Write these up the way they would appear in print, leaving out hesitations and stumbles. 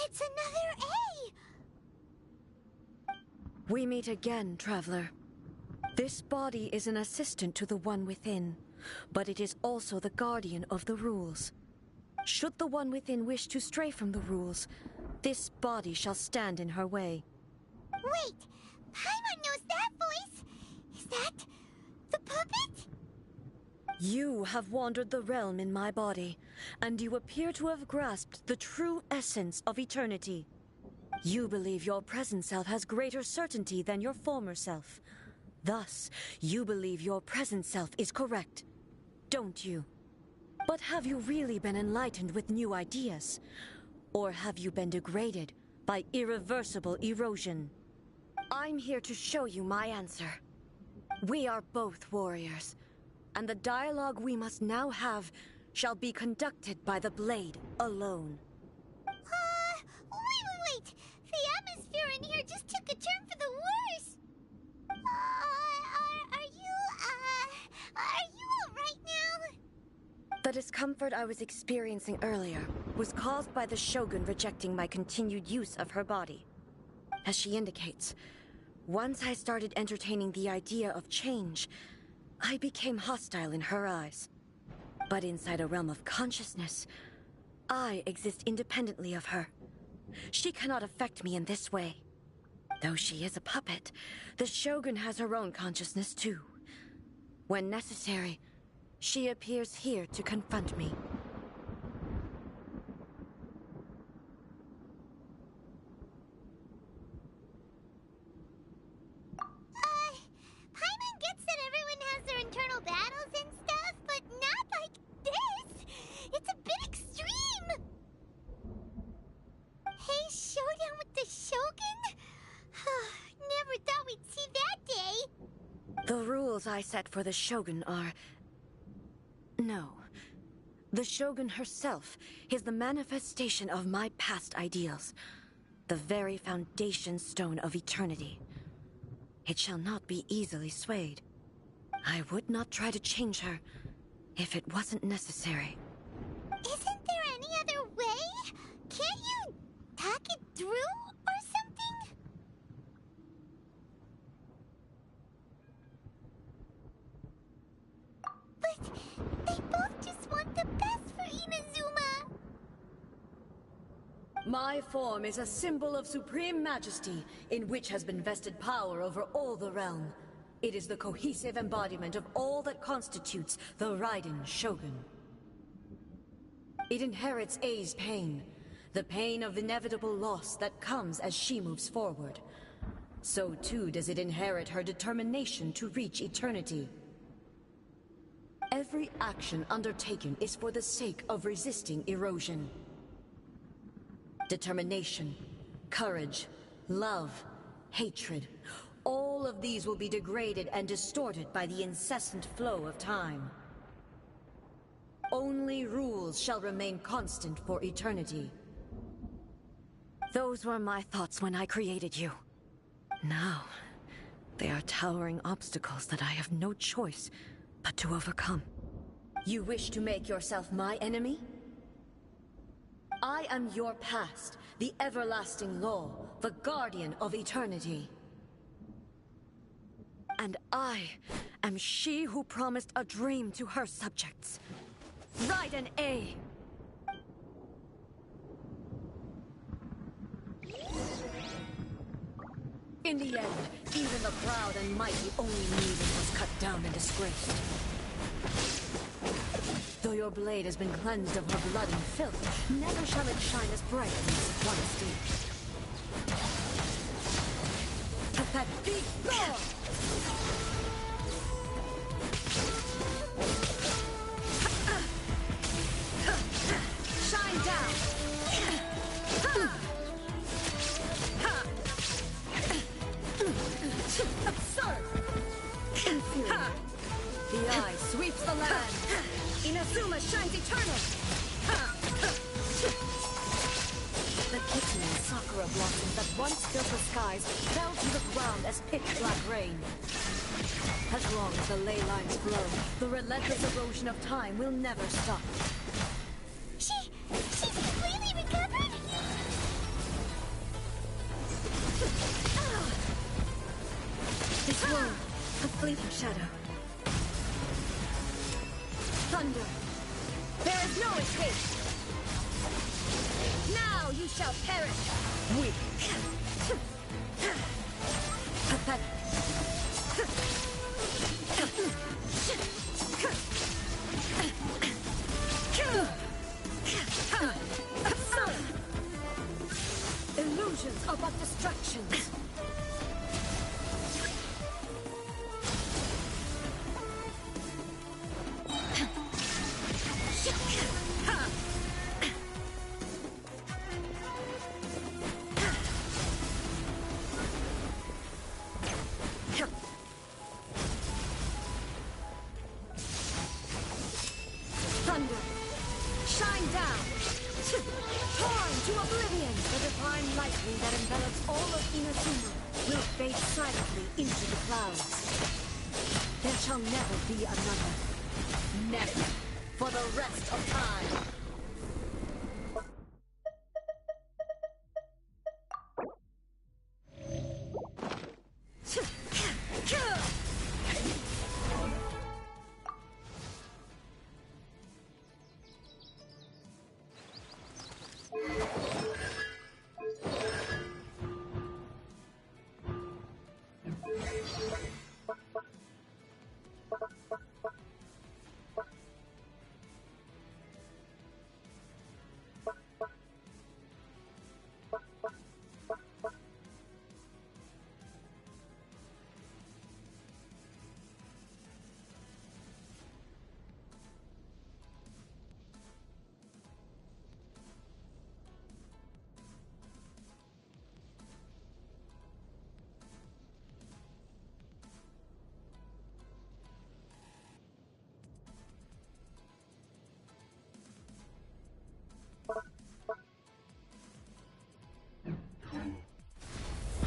It's another A! We meet again, traveler. This body is an assistant to the one within, but it is also the guardian of the rules. Should the one within wish to stray from the rules, this body shall stand in her way. Wait! Paimon knows that voice! Is that the puppet? You have wandered the realm in my body, and you appear to have grasped the true essence of eternity. You believe your present self has greater certainty than your former self. Thus, you believe your present self is correct, don't you? But have you really been enlightened with new ideas? Or have you been degraded by irreversible erosion? I'm here to show you my answer. We are both warriors, and the dialogue we must now have shall be conducted by the blade alone. Wait! The atmosphere in here just took a turn for the worse! Are you alright now? The discomfort I was experiencing earlier was caused by the Shogun rejecting my continued use of her body. As she indicates, once I started entertaining the idea of change, I became hostile in her eyes. But inside a realm of consciousness, I exist independently of her. She cannot affect me in this way. Though she is a puppet, the Shogun has her own consciousness too. When necessary, she appears here to confront me. Paimon gets that everyone has their internal battles and stuff, but not like this! It's a bit extreme! Hey, showdown with the Shogun? Never thought we'd see that day! The rules I set for the Shogun are... No. The Shogun herself is the manifestation of my past ideals. The very foundation stone of eternity. It shall not be easily swayed. I would not try to change her if it wasn't necessary. Isn't there any other way? Can't you talk it through or something? But they both just want the best for Inazuma. My form is a symbol of supreme majesty, in which has been vested power over all the realm. It is the cohesive embodiment of all that constitutes the Raiden Shogun. It inherits A's pain, the pain of inevitable loss that comes as she moves forward. So too does it inherit her determination to reach eternity. Every action undertaken is for the sake of resisting erosion. Determination, courage, love, hatred, all of these will be degraded and distorted by the incessant flow of time. Only rules shall remain constant for eternity. Those were my thoughts when I created you. Now, they are towering obstacles that I have no choice but to overcome. You wish to make yourself my enemy? I am your past, the everlasting law, the guardian of eternity. And I am she who promised a dream to her subjects. Raiden A. In the end, even the proud and mighty only knew it was cut down and disgraced. Though your blade has been cleansed of her blood and filth, never shall it shine as bright as it once did. Pathetic, be gone! Shine down! Absurd! Inferior. The eye sweeps the land. Inazuma shines eternal! The kitten and sakura blossoms that once filled the skies fell to the ground as pitch-black rain. As long as the ley lines flow, the relentless erosion of time will never stop. She's completely recovered? Fleeting shadow. Thunder. There is no escape. Now you shall perish. Weak. Pathetic. Illusions are but distractions. Thunder, shine down, torn to oblivion. The divine lightning that envelops all of Inazuma will fade silently into the clouds. There shall never be another. Never, for the rest of time.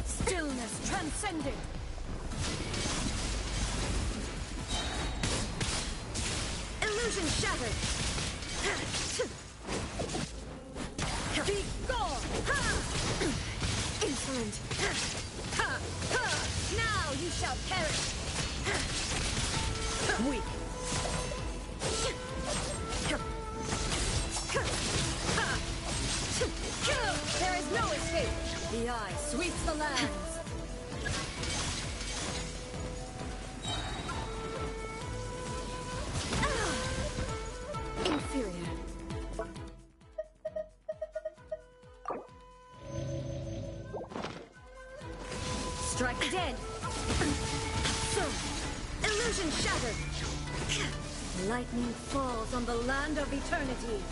Stillness transcending. Illusion shattered. Be gone. Insolent. Now you shall perish. Weak. There is no escape. The eye sweeps the lands. Inferior. Strike dead. So, illusion shattered. Lightning falls on the land of eternity.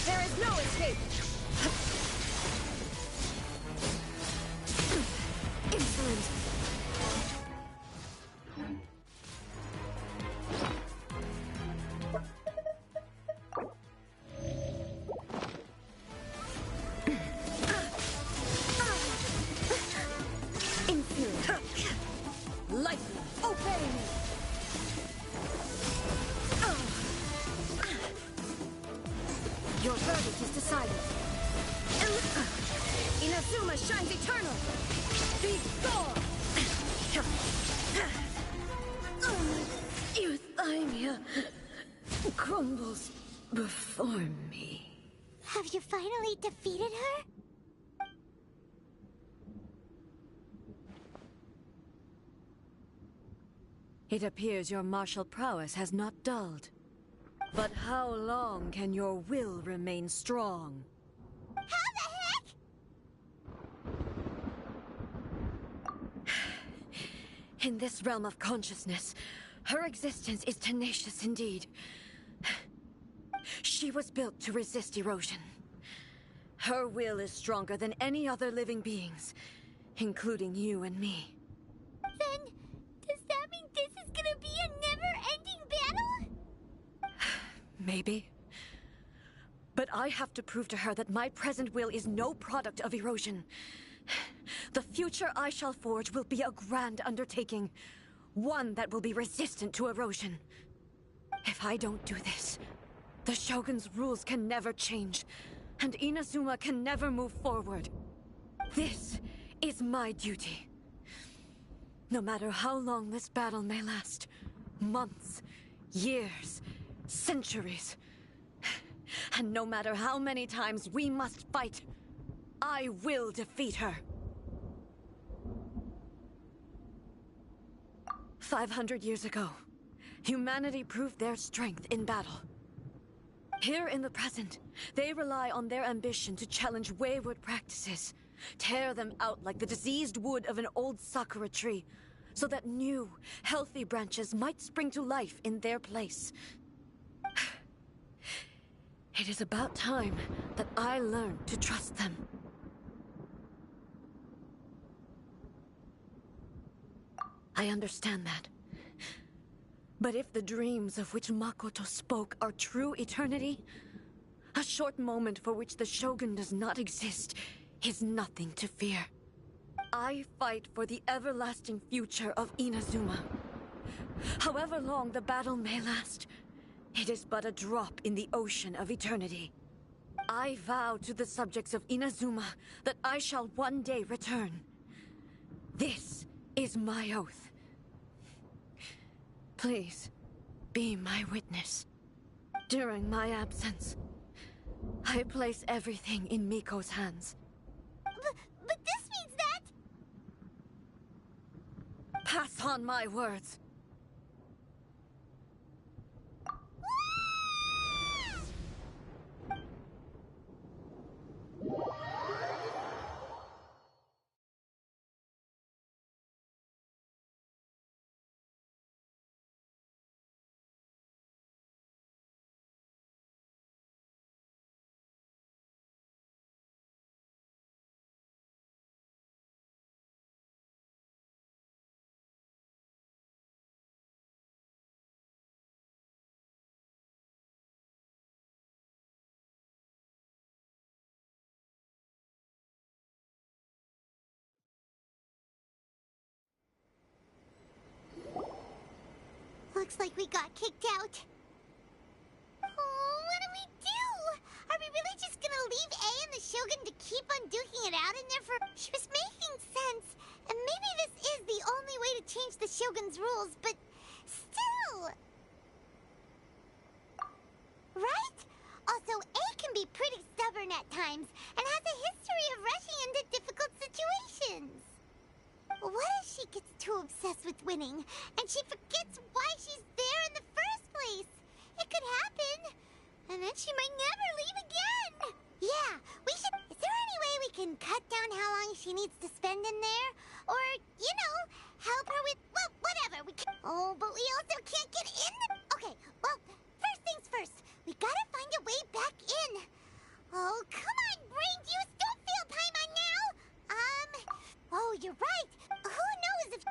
There is no escape! Insolent! Inferior! Lightning, obey me! Your verdict is decided. Inazuma shines eternal! Be gone! Euthymia crumbles before me. Have you finally defeated her? It appears your martial prowess has not dulled. But how long can your will remain strong? How the heck? In this realm of consciousness, her existence is tenacious indeed. She was built to resist erosion. Her will is stronger than any other living beings, including you and me. Then, does that mean this is gonna be a never-ending battle? Maybe. But I have to prove to her that my present will is no product of erosion. The future I shall forge will be a grand undertaking. One that will be resistant to erosion. If I don't do this, the Shogun's rules can never change. and Inazuma can never move forward. This is my duty. No matter how long this battle may last, months, years, centuries, and no matter how many times we must fight, I will defeat her. 500 years ago, humanity proved their strength in battle. Here in the present, they rely on their ambition to challenge wayward practices, tear them out like the diseased wood of an old sakura tree, so that new, healthy branches might spring to life in their place. It is about time that I learned to trust them. I understand that. But if the dreams of which Makoto spoke are true eternity, a short moment for which the Shogun does not exist is nothing to fear. I fight for the everlasting future of Inazuma. However long the battle may last, it is but a drop in the ocean of eternity. I vow to the subjects of Inazuma that I shall one day return. This is my oath. Please, be my witness. During my absence, I place everything in Miko's hands. But this means that... Pass on my words. Looks like we got kicked out. Oh, what do we do? Are we really just gonna leave A and the Shogun to keep on duking it out in there for... She was making sense. And maybe this is the only way to change the Shogun's rules, but still... Right? Also, A can be pretty stubborn at times and has a history of rushing into difficult situations. What if she gets too obsessed with winning, and she forgets why she's there in the first place? It could happen. And then she might never leave again. Yeah, we should... Is there any way we can cut down how long she needs to spend in there? Or, you know, help her with... Well, whatever. We can... Oh, but we also can't get in the... Okay, well, first things first. We gotta find a way back in. Oh, come on, brain juice. Don't feel Paimon now. Oh, you're right. Who knows if...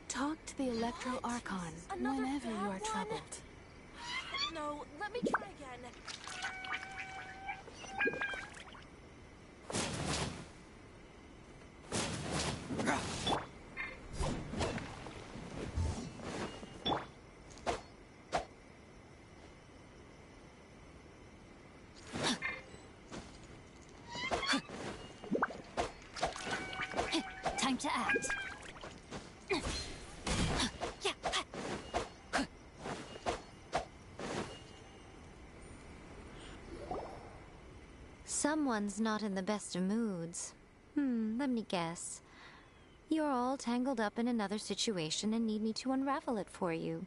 Talk to the Electro Archon whenever you are troubled. No, let me try again. Time to act. Someone's not in the best of moods. Let me guess. You're all tangled up in another situation and need me to unravel it for you.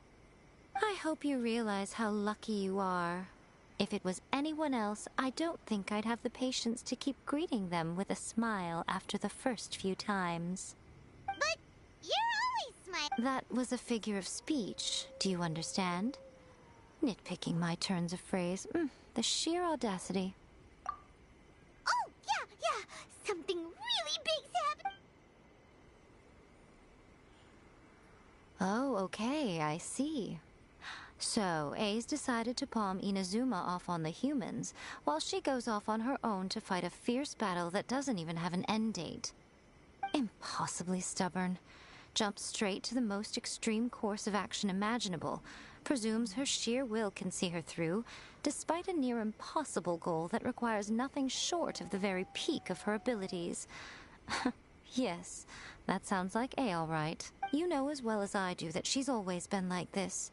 I hope you realize how lucky you are. If it was anyone else, I don't think I'd have the patience to keep greeting them with a smile after the first few times. But you're always smiling. That was a figure of speech, do you understand? Nitpicking my turns of phrase. The sheer audacity. Oh, yeah. Something really big's happening. Oh, okay, I see. So, A's decided to palm Inazuma off on the humans, while she goes off on her own to fight a fierce battle that doesn't even have an end date. Impossibly stubborn. Jumps straight to the most extreme course of action imaginable, presumes her sheer will can see her through, despite a near impossible goal that requires nothing short of the very peak of her abilities. Yes, that sounds like A all right. You know as well as I do that she's always been like this.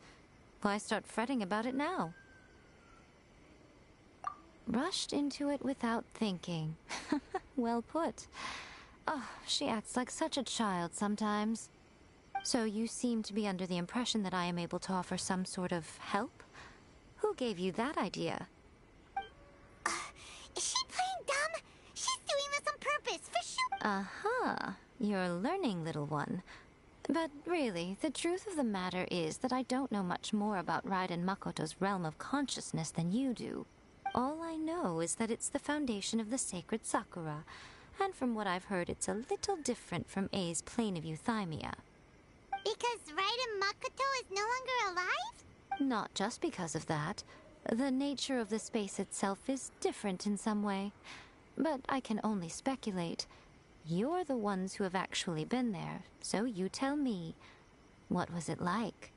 Why start fretting about it now? Rushed into it without thinking. Well put. Oh, she acts like such a child sometimes. So you seem to be under the impression that I am able to offer some sort of help? Who gave you that idea? Is she playing dumb? She's doing this on purpose, for sure. Uh-huh. You're learning, little one. But really, the truth of the matter is that I don't know much more about Raiden Makoto's realm of consciousness than you do. All I know is that it's the foundation of the sacred Sakura, and from what I've heard, it's a little different from A's plane of euthymia. Because Raiden Makoto is no longer alive? Not just because of that. The nature of the space itself is different in some way. But I can only speculate. You're the ones who have actually been there, so you tell me. What was it like?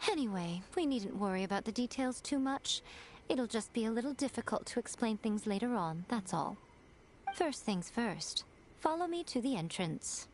Anyway, we needn't worry about the details too much. It'll just be a little difficult to explain things later on, that's all. First things first. Follow me to the entrance.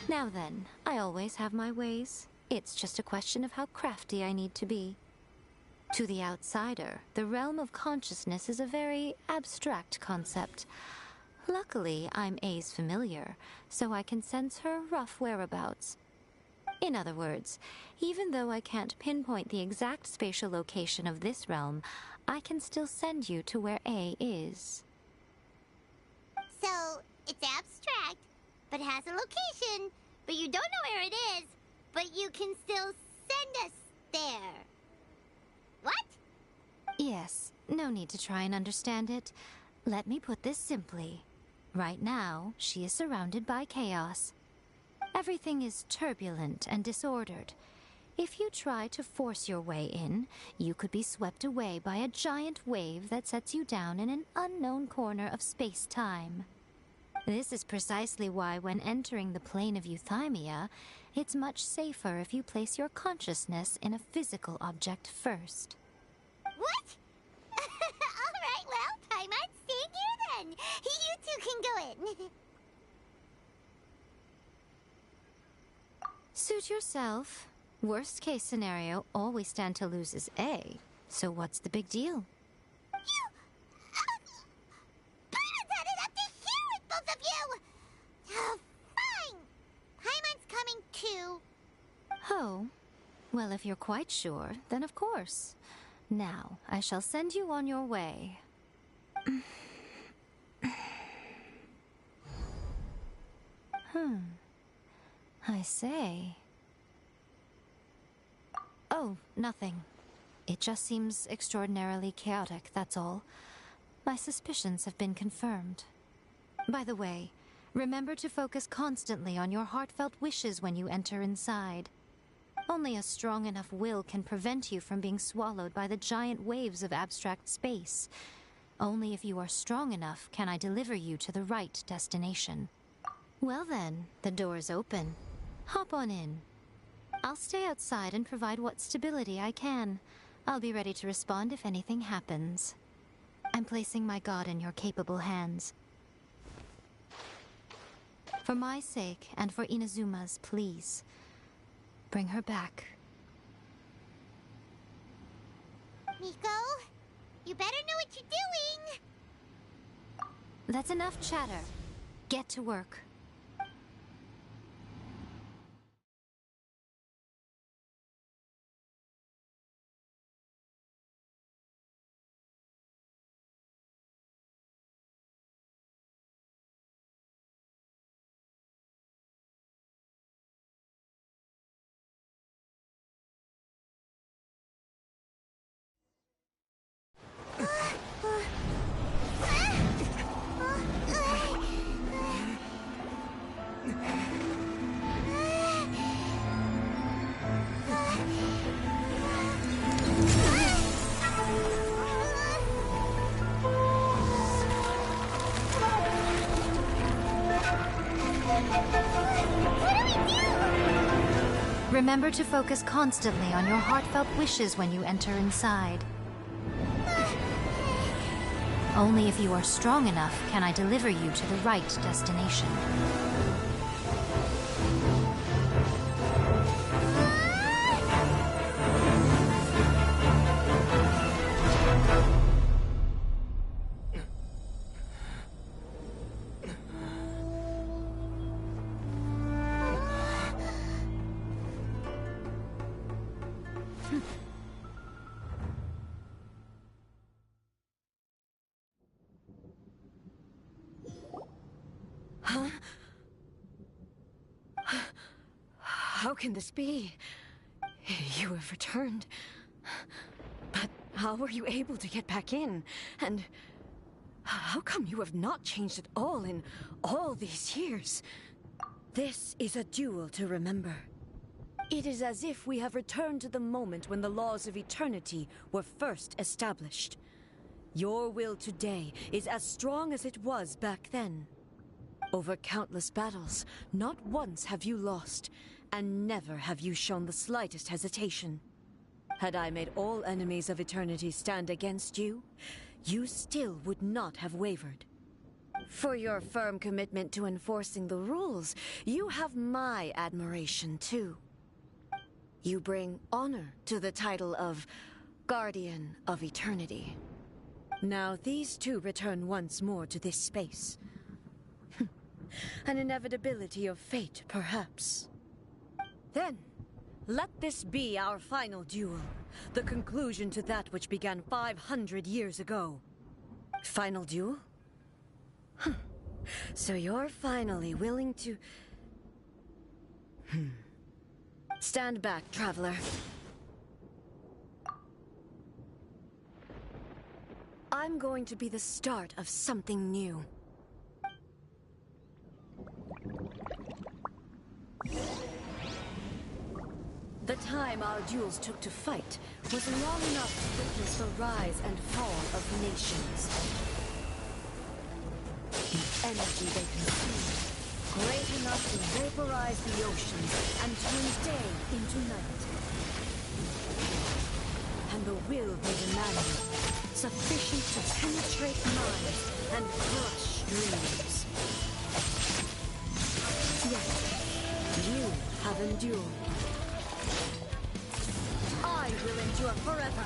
Now then, I always have my ways. It's just a question of how crafty I need to be. To the outsider, the realm of consciousness is a very abstract concept. Luckily, I'm A's familiar, so I can sense her rough whereabouts. In other words, even though I can't pinpoint the exact spatial location of this realm, I can still send you to where A is. So, it's abstract, but has a location, but you don't know where it is, but you can still send us there. What? Yes, no need to try and understand it. Let me put this simply. Right now, she is surrounded by chaos. Everything is turbulent and disordered. If you try to force your way in, you could be swept away by a giant wave that sets you down in an unknown corner of space-time. This is precisely why when entering the plane of euthymia, it's much safer if you place your consciousness in a physical object first. What? Alright, well, Paimon, stay here then. You two can go in. Suit yourself. Worst case scenario, all we stand to lose is A. So what's the big deal? Paimon's had it up to here with both of you! Oh, fine! Paimon's coming too. Oh, well, if you're quite sure, then of course. Now, I shall send you on your way. I say. Oh, nothing. It just seems extraordinarily chaotic, that's all. My suspicions have been confirmed. By the way, remember to focus constantly on your heartfelt wishes when you enter inside. Only a strong enough will can prevent you from being swallowed by the giant waves of abstract space. Only if you are strong enough can I deliver you to the right destination. Well then, the door's open. Hop on in. I'll stay outside and provide what stability I can. I'll be ready to respond if anything happens. I'm placing my god in your capable hands. For my sake, and for Inazuma's, please, bring her back. Miko, you better know what you're doing! That's enough chatter. Get to work. Remember to focus constantly on your heartfelt wishes when you enter inside. Only if you are strong enough can I deliver you to the right destination. Huh? How can this be? You have returned. But how were you able to get back in? And how come you have not changed at all in all these years? This is a duel to remember. It is as if we have returned to the moment when the laws of eternity were first established. Your will today is as strong as it was back then. Over countless battles, not once have you lost, and never have you shown the slightest hesitation. Had I made all enemies of eternity stand against you, you still would not have wavered. For your firm commitment to enforcing the rules, you have my admiration too. You bring honor to the title of Guardian of Eternity. Now these two return once more to this space. An inevitability of fate, perhaps. Then, let this be our final duel, the conclusion to that which began 500 years ago. Final duel? So you're finally willing to... Stand back, traveler. I'm going to be the start of something new. The time our duels took to fight was long enough to witness the rise and fall of nations. The energy they consumed, great enough to vaporize the oceans and turn day into night. And the will they demanded, sufficient to penetrate minds and crush dreams. Yet, you have endured. I will endure forever.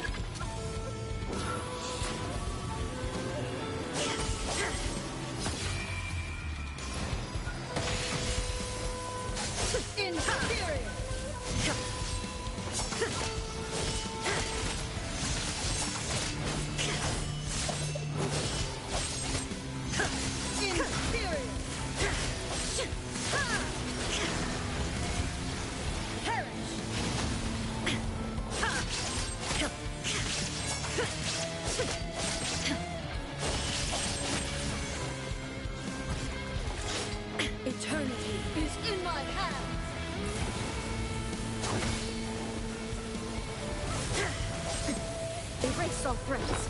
Eternity is in my hands! Erase all threats.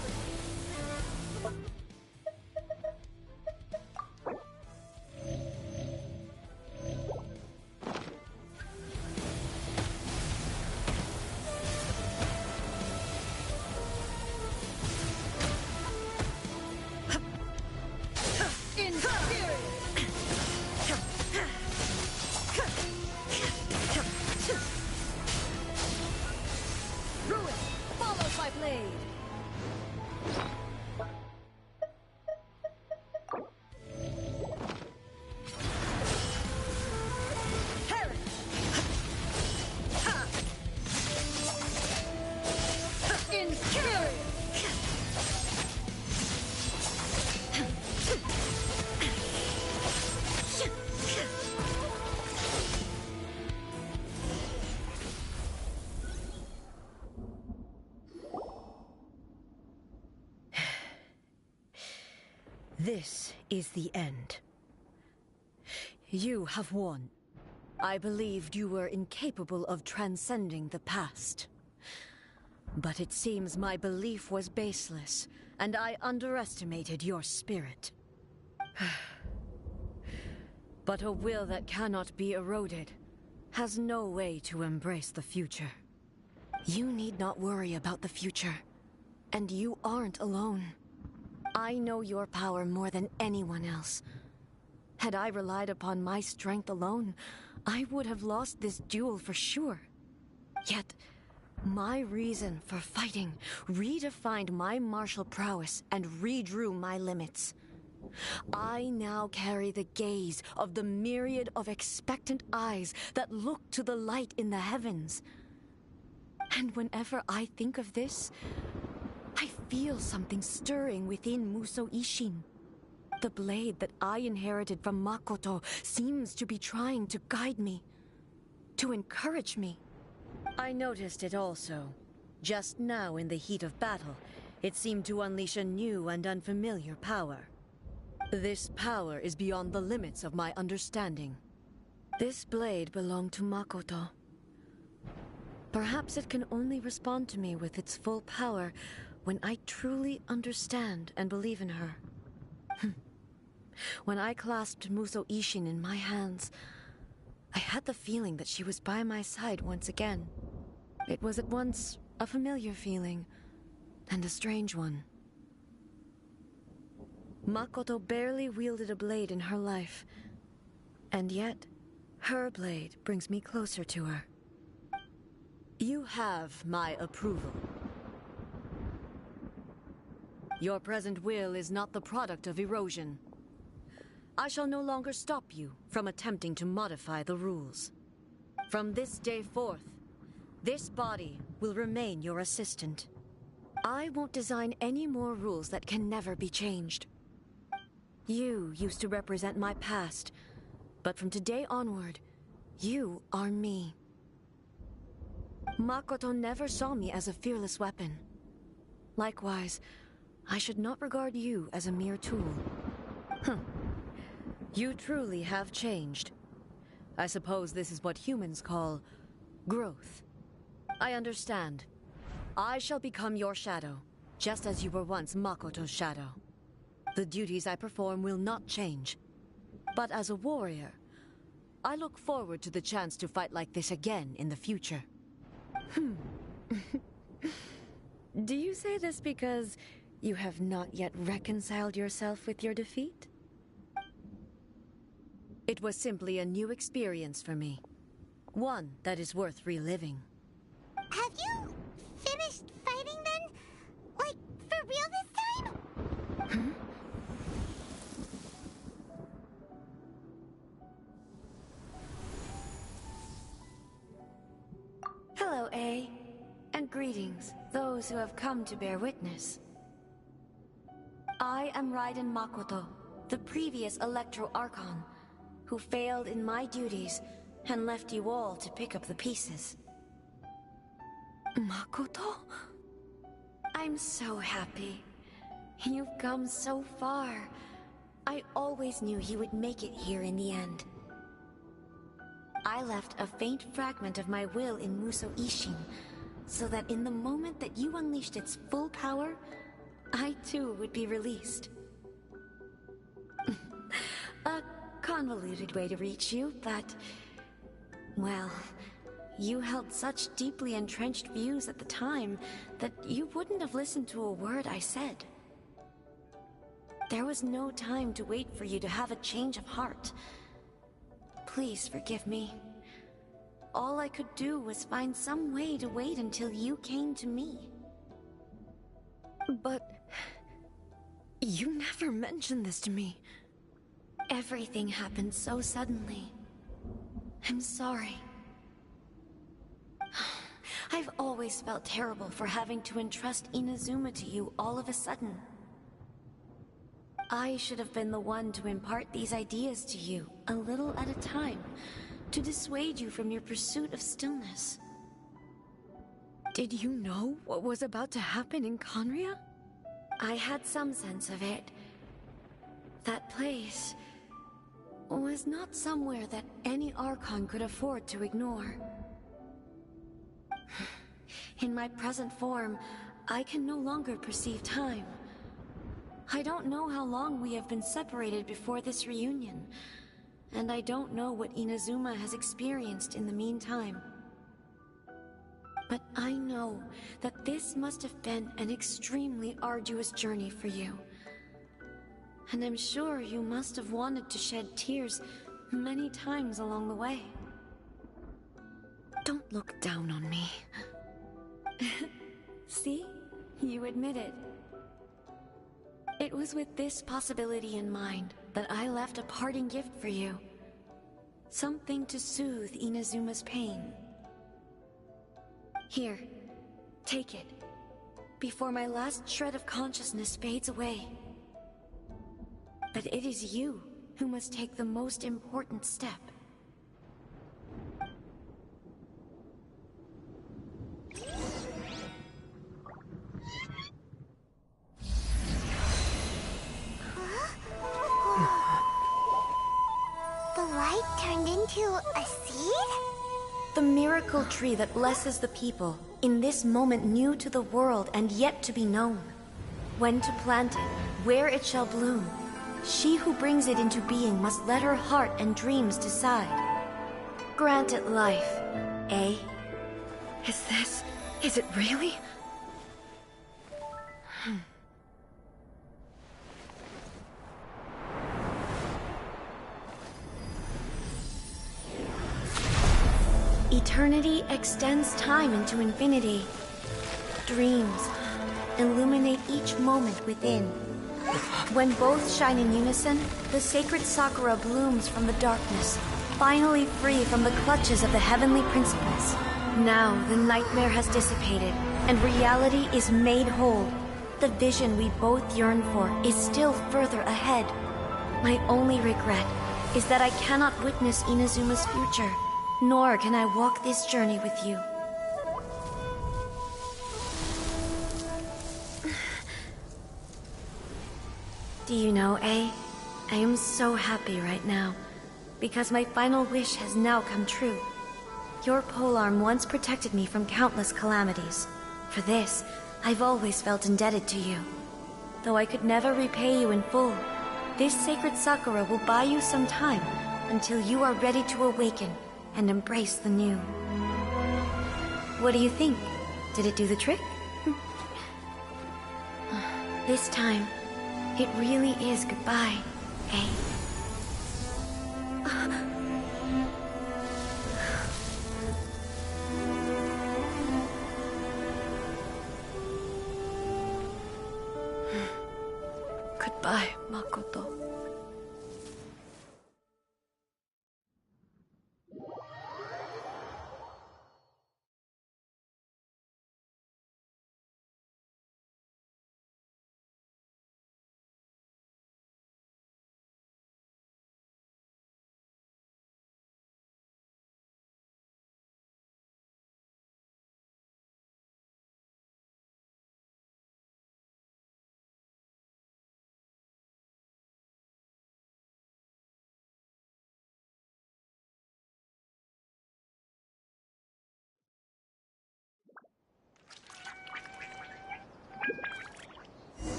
This is the end. You have won. I believed you were incapable of transcending the past. But it seems my belief was baseless, and I underestimated your spirit. But a will that cannot be eroded has no way to embrace the future. You need not worry about the future, and you aren't alone. I know your power more than anyone else. Had I relied upon my strength alone, I would have lost this duel for sure. Yet, my reason for fighting redefined my martial prowess and redrew my limits. I now carry the gaze of the myriad of expectant eyes that look to the light in the heavens. And whenever I think of this, I feel something stirring within Musou Ishin. The blade that I inherited from Makoto seems to be trying to guide me, to encourage me. I noticed it also. Just now in the heat of battle, it seemed to unleash a new and unfamiliar power. This power is beyond the limits of my understanding. This blade belonged to Makoto. Perhaps it can only respond to me with its full power when I truly understand and believe in her. When I clasped Musou Ishin in my hands, I had the feeling that she was by my side once again. It was at once a familiar feeling and a strange one. Makoto barely wielded a blade in her life, and yet her blade brings me closer to her. You have my approval. Your present will is not the product of erosion. I shall no longer stop you from attempting to modify the rules. From this day forth, this body will remain your assistant. I won't design any more rules that can never be changed. You used to represent my past, but from today onward, you are me. Makoto never saw me as a fearless weapon. Likewise, I should not regard you as a mere tool. You truly have changed. I suppose this is what humans call growth. I understand. I shall become your shadow, just as you were once Makoto's shadow. The duties I perform will not change. But as a warrior, I look forward to the chance to fight like this again in the future. Do you say this because you have not yet reconciled yourself with your defeat? It was simply a new experience for me. One that is worth reliving. Have you finished fighting then? Like, for real this time? Hello, A. And greetings, those who have come to bear witness. I am Raiden Makoto, the previous Electro Archon, who failed in my duties and left you all to pick up the pieces. Makoto? I'm so happy. You've come so far. I always knew you would make it here in the end. I left a faint fragment of my will in Musou Ishin, so that in the moment that you unleashed its full power, I too would be released. A convoluted way to reach you, but... well, you held such deeply entrenched views at the time that you wouldn't have listened to a word I said. There was no time to wait for you to have a change of heart. Please forgive me. All I could do was find some way to wait until you came to me. But... you never mentioned this to me. Everything happened so suddenly. I'm sorry. I've always felt terrible for having to entrust Inazuma to you all of a sudden. I should have been the one to impart these ideas to you, a little at a time, to dissuade you from your pursuit of stillness. Did you know what was about to happen in Conria? I had some sense of it. That place was not somewhere that any Archon could afford to ignore. In my present form, I can no longer perceive time. I don't know how long we have been separated before this reunion, and I don't know what Inazuma has experienced in the meantime. But I know that this must have been an extremely arduous journey for you. And I'm sure you must have wanted to shed tears many times along the way. Don't look down on me. See? You admit it. It was with this possibility in mind that I left a parting gift for you. Something to soothe Inazuma's pain. Here, take it, before my last shred of consciousness fades away. But it is you who must take the most important step. The light turned into a seed? The miracle tree that blesses the people, in this moment new to the world and yet to be known. When to plant it, where it shall bloom. She who brings it into being must let her heart and dreams decide. Grant it life, eh? Is it really? Eternity extends time into infinity. Dreams illuminate each moment within. When both shine in unison, the sacred Sakura blooms from the darkness, finally free from the clutches of the heavenly principles. Now the nightmare has dissipated, and reality is made whole. The vision we both yearn for is still further ahead. My only regret is that I cannot witness Inazuma's future, nor can I walk this journey with you. Do you know, I am so happy right now, because my final wish has now come true. Your polearm once protected me from countless calamities. For this, I've always felt indebted to you. Though I could never repay you in full, this sacred Sakura will buy you some time until you are ready to awaken and embrace the new. What do you think? Did it do the trick? This time, it really is goodbye, eh? Goodbye, Makoto.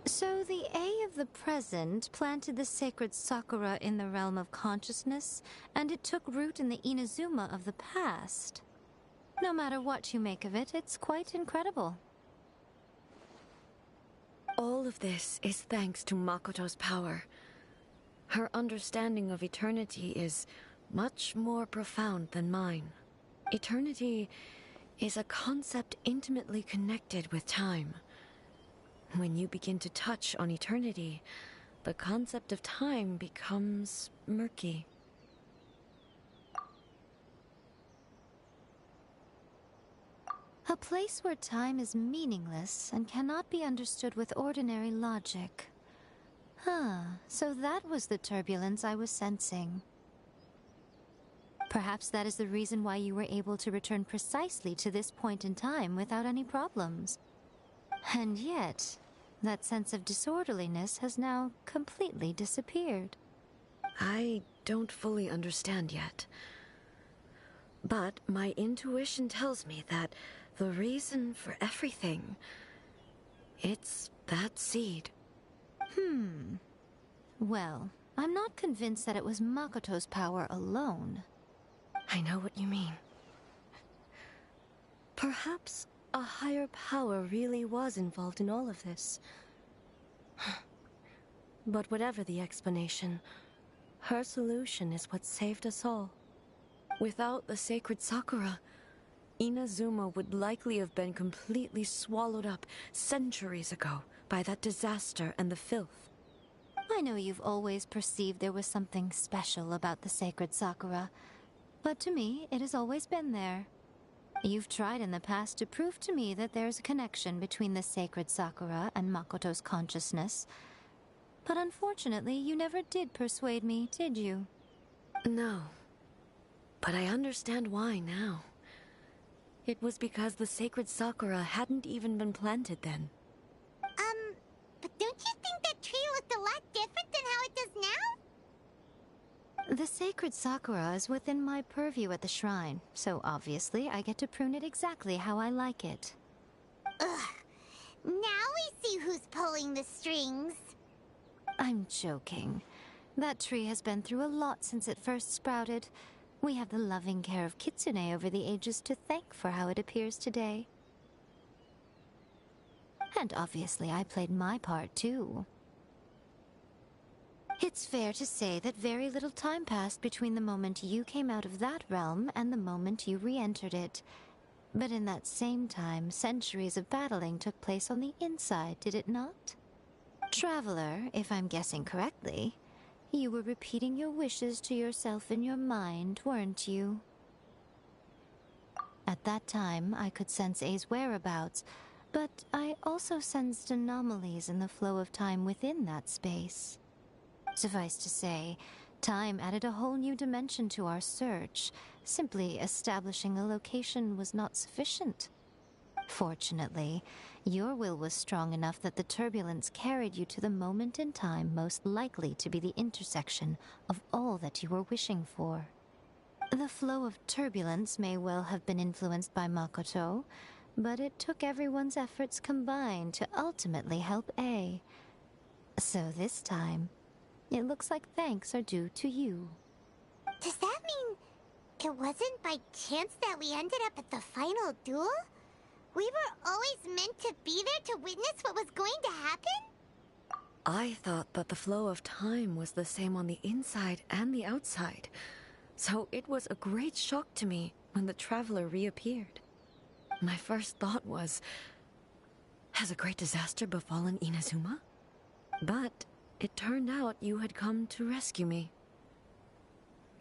So the A of the present planted the sacred Sakura in the realm of consciousness, and it took root in the Inazuma of the past. No matter what you make of it, it's quite incredible. All of this is thanks to Makoto's power. Her understanding of eternity is much more profound than mine. Eternity is a concept intimately connected with time. When you begin to touch on eternity, the concept of time becomes murky. A place where time is meaningless and cannot be understood with ordinary logic. So that was the turbulence I was sensing. Perhaps that is the reason why you were able to return precisely to this point in time without any problems. And yet, that sense of disorderliness has now completely disappeared. I don't fully understand yet. But my intuition tells me that the reason for everything, it's that seed. Well, I'm not convinced that it was Makoto's power alone. I know what you mean. Perhaps a higher power really was involved in all of this. But whatever the explanation, her solution is what saved us all. Without the sacred Sakura, Inazuma would likely have been completely swallowed up centuries ago by that disaster and the filth. I know you've always perceived there was something special about the sacred Sakura, but to me, it has always been there. You've tried in the past to prove to me that there's a connection between the sacred Sakura and Makoto's consciousness, but unfortunately, you never did persuade me, did you? No. But I understand why now. It was because the sacred Sakura hadn't even been planted then. But don't you think that tree looked a lot different than how it does now? The sacred Sakura is within my purview at the shrine, so obviously I get to prune it exactly how I like it. Ugh. Now we see who's pulling the strings. I'm joking. That tree has been through a lot since it first sprouted. We have the loving care of Kitsune over the ages to thank for how it appears today. And obviously I played my part too. It's fair to say that very little time passed between the moment you came out of that realm and the moment you re-entered it. But in that same time, centuries of battling took place on the inside, did it not? Traveler, if I'm guessing correctly, you were repeating your wishes to yourself in your mind, weren't you? At that time, I could sense A's whereabouts, but I also sensed anomalies in the flow of time within that space. Suffice to say, time added a whole new dimension to our search. Simply establishing a location was not sufficient. Fortunately, your will was strong enough that the turbulence carried you to the moment in time most likely to be the intersection of all that you were wishing for. The flow of turbulence may well have been influenced by Makoto, but it took everyone's efforts combined to ultimately help A. So this time, it looks like thanks are due to you. Does that mean it wasn't by chance that we ended up at the final duel? We were always meant to be there to witness what was going to happen? I thought that the flow of time was the same on the inside and the outside, so it was a great shock to me when the traveler reappeared. My first thought was, has a great disaster befallen Inazuma? But it turned out you had come to rescue me.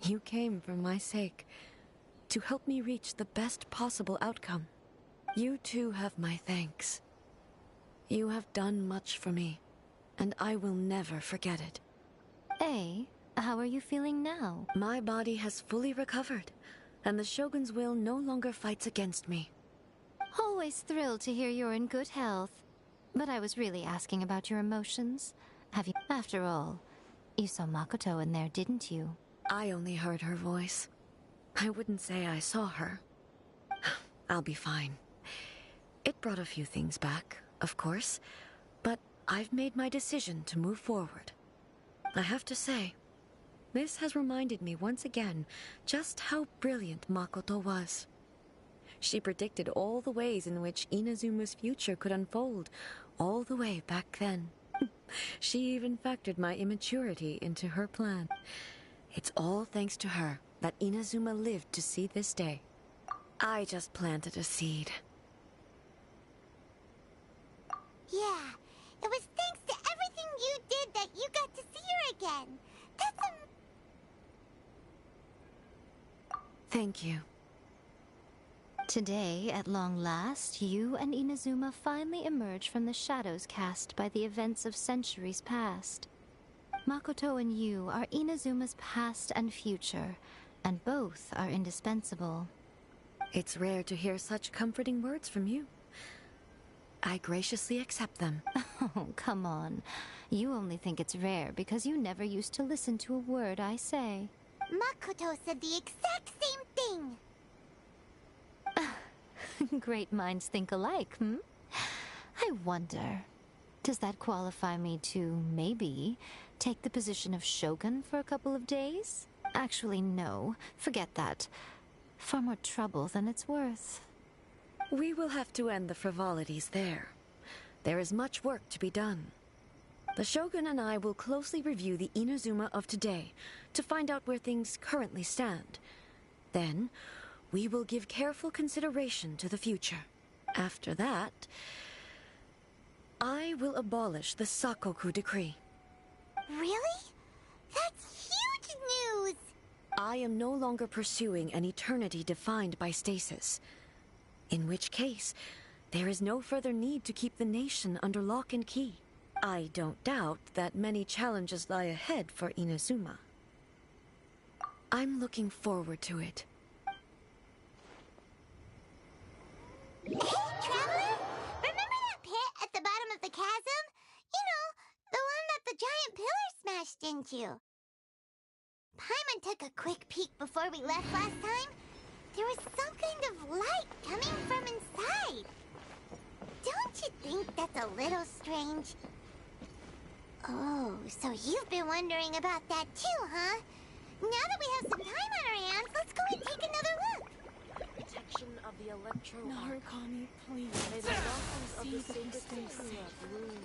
You came for my sake, to help me reach the best possible outcome. You too have my thanks. You have done much for me, and I will never forget it. A, how are you feeling now? My body has fully recovered, and the Shogun's will no longer fights against me. Always thrilled to hear you're in good health. But I was really asking about your emotions. Have you... After all, you saw Makoto in there, didn't you? I only heard her voice. I wouldn't say I saw her. I'll be fine. It brought a few things back, of course, but I've made my decision to move forward. I have to say, this has reminded me once again just how brilliant Makoto was. She predicted all the ways in which Inazuma's future could unfold, all the way back then. She even factored my immaturity into her plan. It's all thanks to her that Inazuma lived to see this day. I just planted a seed. Yeah, it was thanks to everything you did that you got to see her again. That's Thank you. Today, at long last, you and Inazuma finally emerge from the shadows cast by the events of centuries past. Makoto and you are Inazuma's past and future, and both are indispensable. It's rare to hear such comforting words from you. I graciously accept them. Oh, come on. You only think it's rare because you never used to listen to a word I say. Makoto said the exact same thing. Great minds think alike, hmm? I wonder, does that qualify me to, maybe, take the position of Shogun for a couple of days? Actually, no. Forget that. Far more trouble than it's worth. We will have to end the frivolities there. There is much work to be done. The Shogun and I will closely review the Inazuma of today to find out where things currently stand. Then, we will give careful consideration to the future. After that, I will abolish the Sakoku decree. Really? That's huge news! I am no longer pursuing an eternity defined by stasis. In which case, there is no further need to keep the nation under lock and key. I don't doubt that many challenges lie ahead for Inazuma. I'm looking forward to it. Hey, Traveler! Remember that pit at the bottom of the chasm? You know, the one that the giant pillar smashed into. Paimon took a quick peek before we left last time. There was some kind of light coming from inside. Don't you think that's a little strange? Oh, so you've been wondering about that too, huh? Now that we have some time on our hands, let's go and take another look. Protection of the electro arc. Narukami, please. May the blossoms of See the the sacred mistakes. sakura bloom.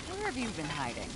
Where have you been hiding?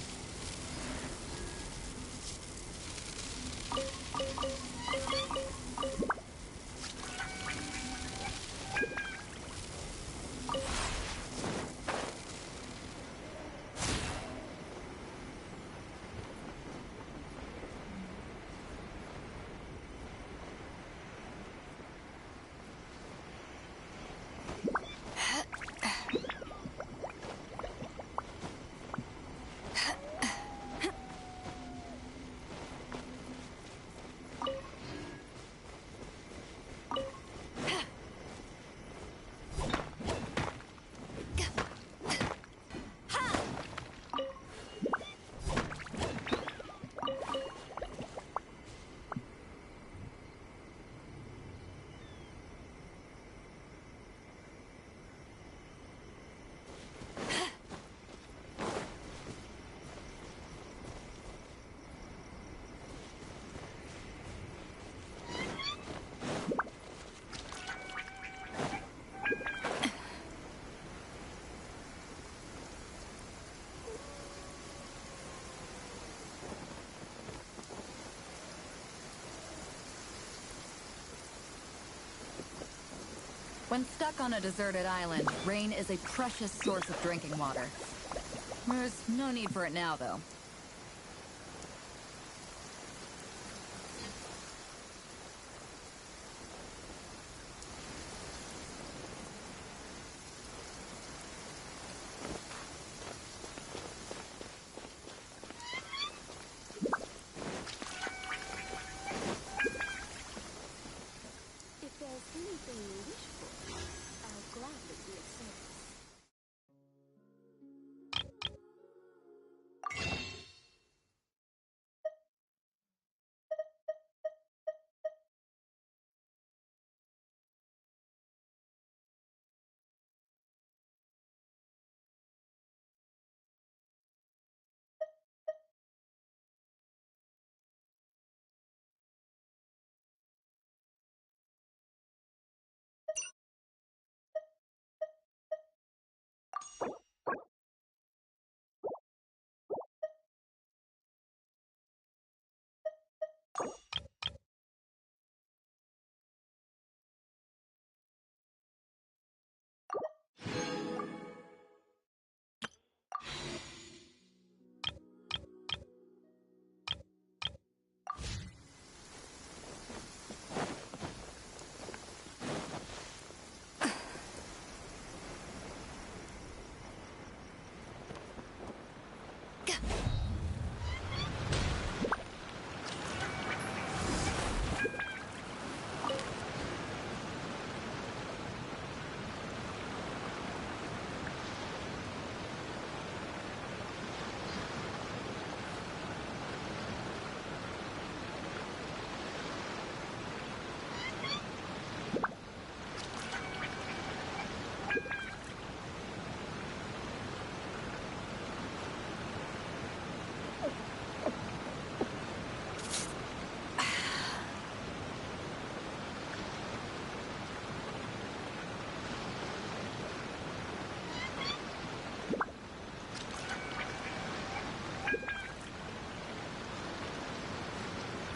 When stuck on a deserted island, rain is a precious source of drinking water. There's no need for it now, though. If there's anything you wish for, I'll gladly be of service.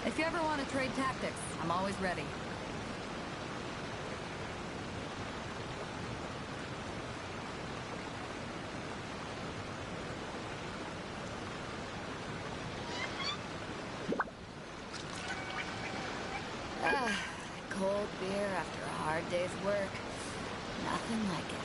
If you ever want to trade tactics, I'm always ready. Cold beer after a hard day's work. Nothing like it.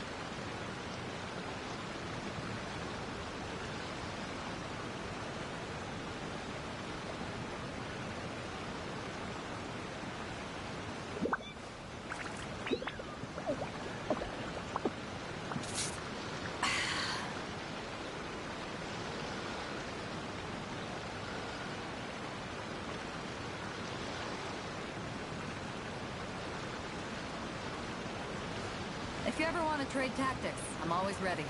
If you ever want to trade tactics, I'm always ready.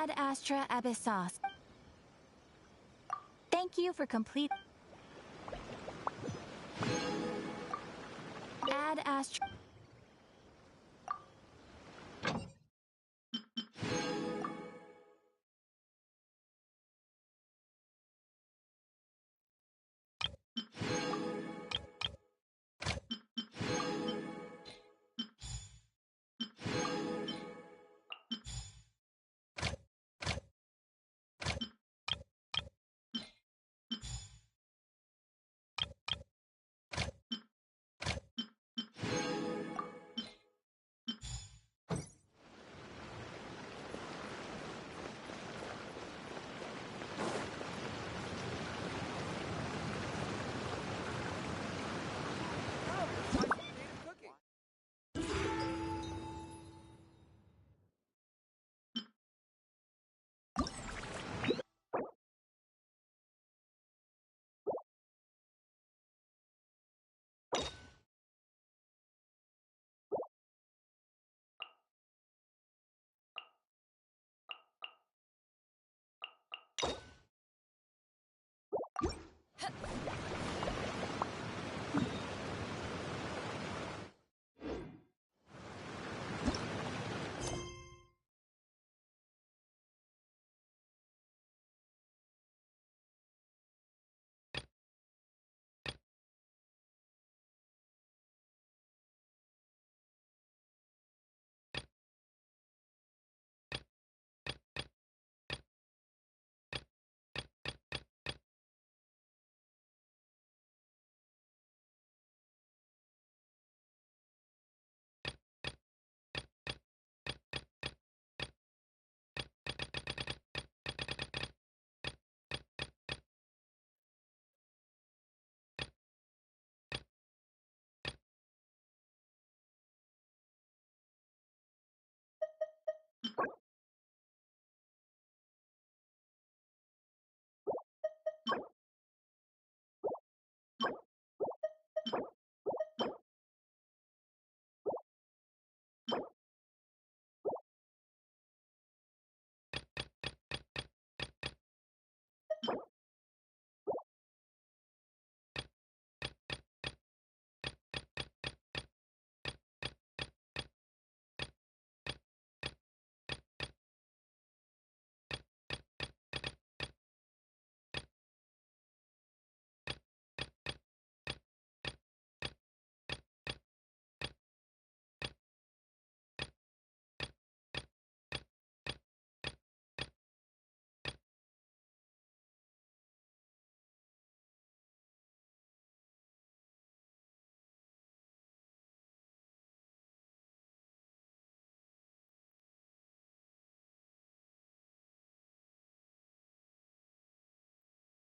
Ad Astra Abyssos. Thank you for complete. Ad Astra.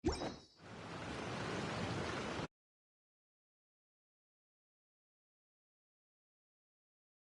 What?